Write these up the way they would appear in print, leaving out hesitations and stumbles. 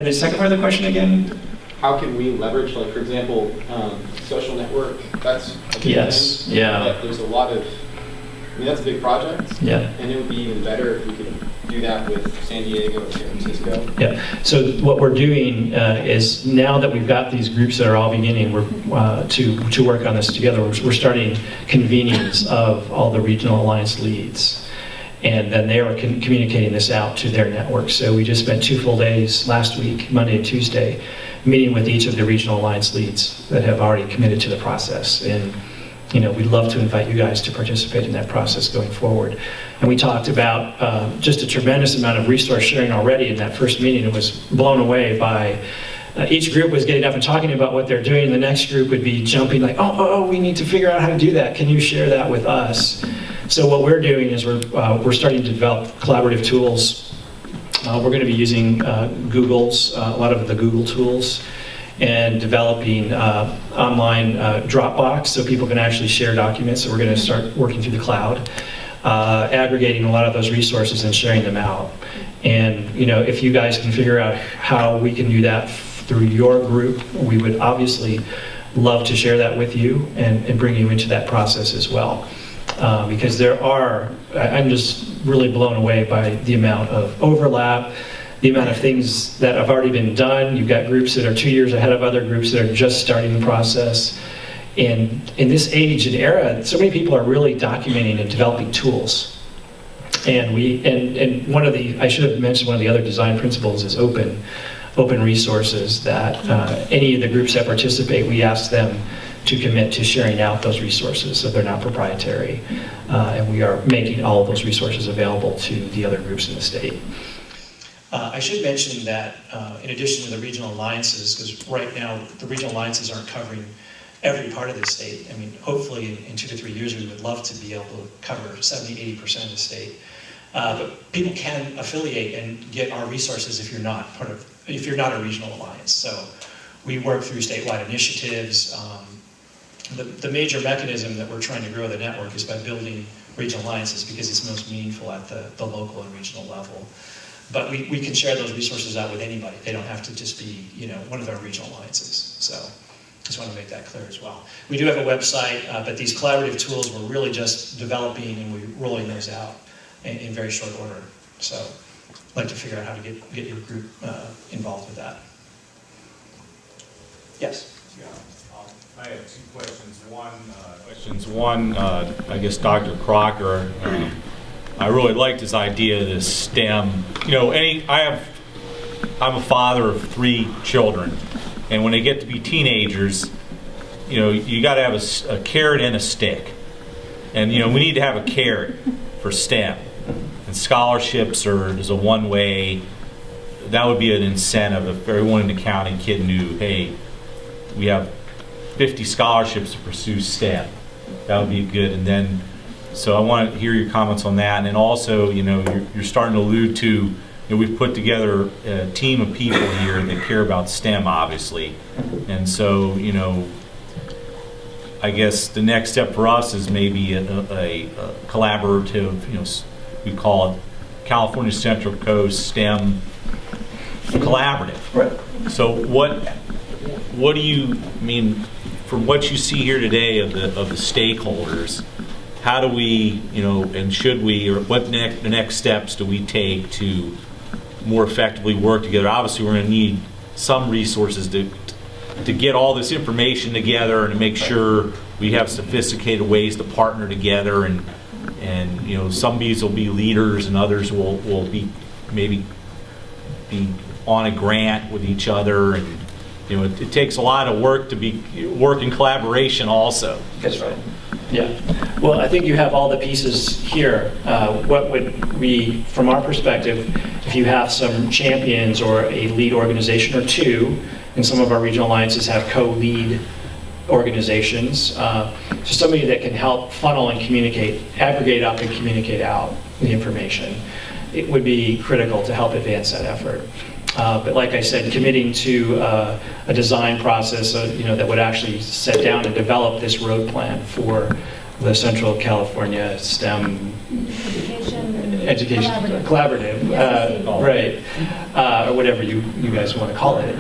The second part of the question again? How can we leverage, like, for example, social network? That's a big Yes, thing. yeah. But there's a lot of, I mean, that's a big project. Yeah. And it would be even better if we could do that with San Diego and San Francisco. Yeah. So what we're doing is now that we've got these groups that are all beginning to work on this together, we're starting convenings of all the regional alliance leads. And then they are communicating this out to their networks. So we just spent 2 full days last week, Monday and Tuesday, meeting with each of the regional alliance leads that have already committed to the process. And we'd love to invite you guys to participate in that process going forward. And we talked about just a tremendous amount of resource sharing already in that first meeting. It was blown away by each group was getting up and talking about what they're doing. The next group would be jumping like, oh, we need to figure out how to do that. Can you share that with us? So what we're doing is we're starting to develop collaborative tools. We're going to be using Google's, a lot of the Google tools, and developing online Dropbox so people can actually share documents. So we're going to start working through the cloud, aggregating a lot of those resources and sharing them out. And if you guys can figure out how we can do that through your group, we would obviously love to share that with you and bring you into that process as well. Because I'm just really blown away by the amount of overlap, the amount of things that have already been done. You've got groups that are 2 years ahead of other groups that are just starting the process. And in this age and era, so many people are really documenting and developing tools. And I should have mentioned one of the other design principles is open resources that any of the groups that participate, we ask them to commit to sharing out those resources so they're not proprietary. And we are making all of those resources available to the other groups in the state. I should mention that in addition to the regional alliances, because right now the regional alliances aren't covering every part of the state. I mean, hopefully in 2 to 3 years we would love to be able to cover 70–80% of the state. But people can affiliate and get our resources if you're not a regional alliance. So we work through statewide initiatives. The major mechanism that we're trying to grow the network is by building regional alliances because it's most meaningful at the local and regional level. But we can share those resources out with anybody. They don't have to just be one of our regional alliances. So just want to make that clear as well. We do have a website, but these collaborative tools we're really just developing and we're rolling those out in very short order. So I'd like to figure out how to get your group involved with that. Yes? Yeah. I have 2 questions. One, I guess Dr. Crocker, I really liked his idea of this STEM. I'm a father of 3 children, and when they get to be teenagers, you got to have a carrot and a stick, and we need to have a carrot for STEM, and scholarships is a one-way. That would be an incentive if everyone in the county kid knew, hey, we have 50 scholarships to pursue STEM. That would be good. And then, so I want to hear your comments on that. And then also, you're starting to allude to, we've put together a team of people here that care about STEM, obviously. And so, I guess the next step for us is maybe a collaborative, we call it California Central Coast STEM Collaborative. Right. So what do you mean? From what you see here today of the stakeholders, how do we, and should we, or what the next steps do we take to more effectively work together? Obviously, we're going to need some resources to get all this information together and to make sure we have sophisticated ways to partner together, and some of these will be leaders and others will be maybe be on a grant with each other, and it takes a lot of work to work in collaboration also. That's right. Yeah. Well, I think you have all the pieces here. What would be, from our perspective, if you have some champions or a lead organization or 2, and some of our regional alliances have co-lead organizations, so somebody that can help funnel and communicate, aggregate up and communicate out the information, it would be critical to help advance that effort. But like I said, committing to a design process that would actually sit down and develop this road plan for the Central California STEM education, collaborative, right, or whatever you guys want to call it.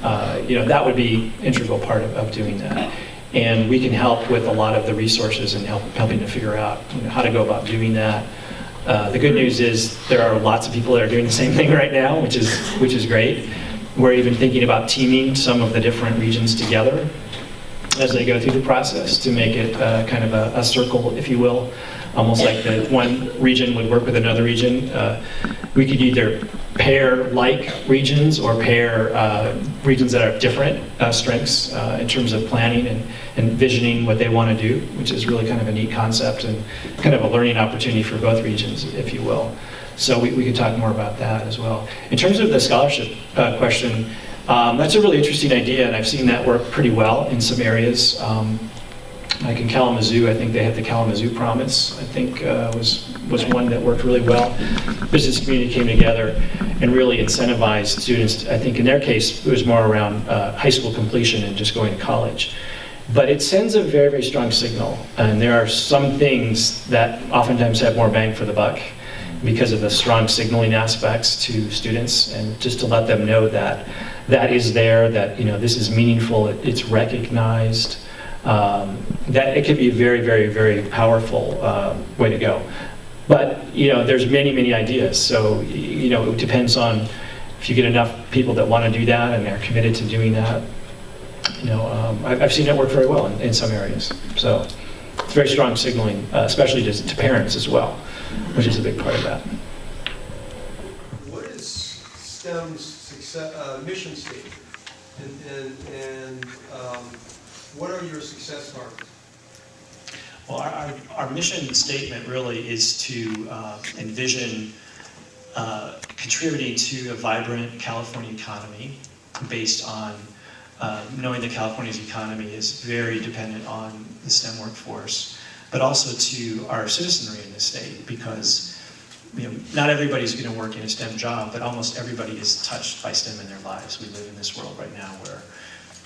That would be an integral part of doing that. And we can help with a lot of the resources and helping to figure out how to go about doing that. The good news is there are lots of people that are doing the same thing right now, which is great. We're even thinking about teaming some of the different regions together as they go through the process to make it kind of a circle, if you will, almost like the one region would work with another region. We could either pair like regions or pair regions that have different strengths in terms of planning and visioning what they want to do, which is really kind of a neat concept and kind of a learning opportunity for both regions, if you will. So we could talk more about that as well. In terms of the scholarship question, that's a really interesting idea, and I've seen that work pretty well in some areas. Like in Kalamazoo, I think they had the Kalamazoo Promise, I think was one that worked really well. Business community came together and really incentivized students. I think in their case, it was more around high school completion and just going to college. But it sends a very, very strong signal, and there are some things that oftentimes have more bang for the buck because of the strong signaling aspects to students, and just to let them know that that is there, that this is meaningful, it's recognized, that it can be a very, very, very powerful way to go. But there's many, many ideas, so it depends on if you get enough people that want to do that and they're committed to doing that. I've seen it work very well in some areas. So it's very strong signaling, especially to parents as well, which is a big part of that. What is STEM's success, mission statement, and what are your success targets? Well, our mission statement really is to envision contributing to a vibrant California economy based on knowing that California's economy is very dependent on the STEM workforce, but also to our citizenry in the state, because not everybody's going to work in a STEM job, but almost everybody is touched by STEM in their lives. We live in this world right now where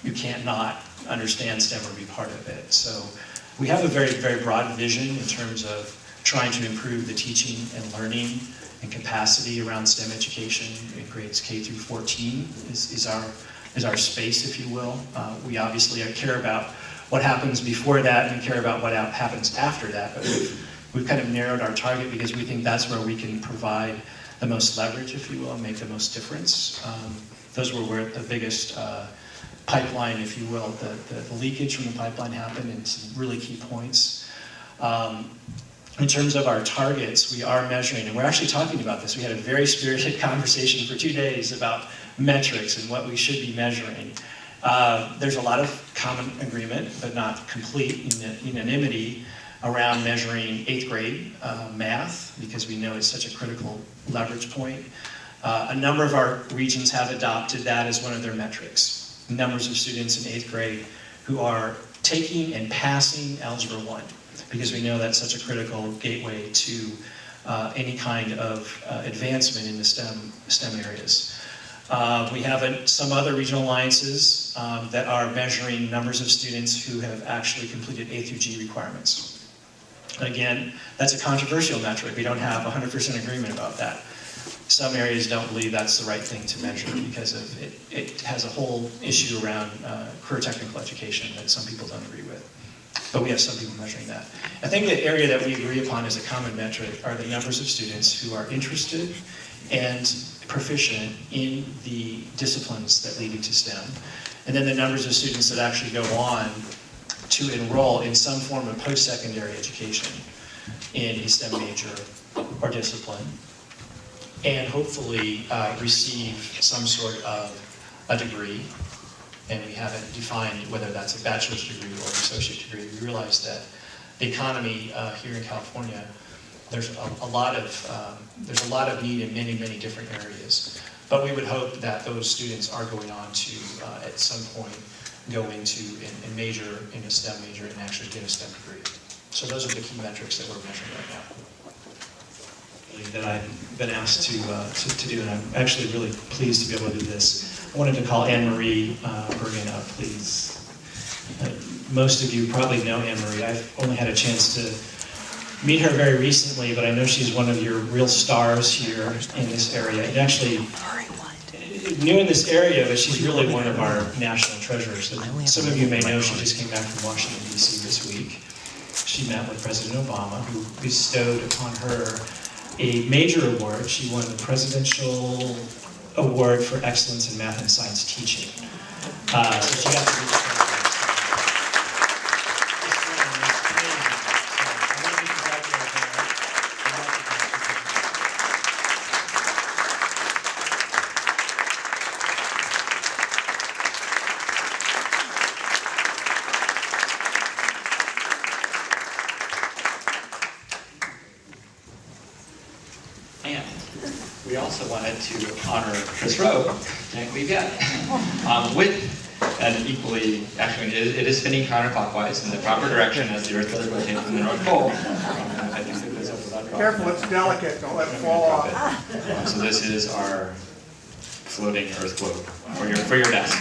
you can't not understand STEM or be part of it. So we have a very, very broad vision in terms of trying to improve the teaching and learning and capacity around STEM education in grades K through 14 is our space, if you will. We obviously care about what happens before that and care about what happens after that, but we've kind of narrowed our target because we think that's where we can provide the most leverage, if you will, and make the most difference. Those were where the biggest pipeline, if you will, the leakage from the pipeline happened, and some really key points. In terms of our targets, we are measuring, and we're actually talking about this. We had a very spirited conversation for 2 days about metrics and what we should be measuring. There's a lot of common agreement, but not complete unanimity around measuring 8th grade math, because we know it's such a critical leverage point. A number of our regions have adopted that as one of their metrics. Numbers of students in 8th grade who are taking and passing Algebra 1, because we know that's such a critical gateway to any kind of advancement in the STEM areas. We have some other regional alliances that are measuring numbers of students who have actually completed A through G requirements. Again, that's a controversial metric. We don't have 100% agreement about that. Some areas don't believe that's the right thing to measure because of it has a whole issue around career technical education that some people don't agree with. But we have some people measuring that. I think the area that we agree upon as a common metric are the numbers of students who are interested and proficient in the disciplines that lead into STEM. And then the numbers of students that actually go on to enroll in some form of post-secondary education in a STEM major or discipline, and hopefully receive some sort of a degree. And we haven't defined whether that's a bachelor's degree or an associate degree. We realize that the economy here in California, there's a lot of need in many, many different areas. But we would hope that those students are going on to, at some point, go into and major in a STEM major and actually get a STEM degree. So those are the key metrics that we're measuring right now, that I've been asked to do, and I'm actually really pleased to be able to do this. I wanted to call Anne-Marie Bergen up, please. Most of you probably know Anne-Marie. I've only had a chance to meet her very recently, but I know she's one of your real stars here in this area. And actually, new in this area, but she's really one of our national treasures. Some of you may know she just came back from Washington, D.C. this week. She met with President Obama, who bestowed upon her a major award. She won the Presidential Award for Excellence in Math and Science Teaching. So she got to meet the president. And we also wanted to honor Chris Rowe, can't believe yet, with an equally, actually it is spinning counterclockwise in the proper direction as the Earth does rotate from the North Pole. I think it goes up without dropping. Careful, it's delicate, don't let it fall off. So this is our floating Earth globe for your desk.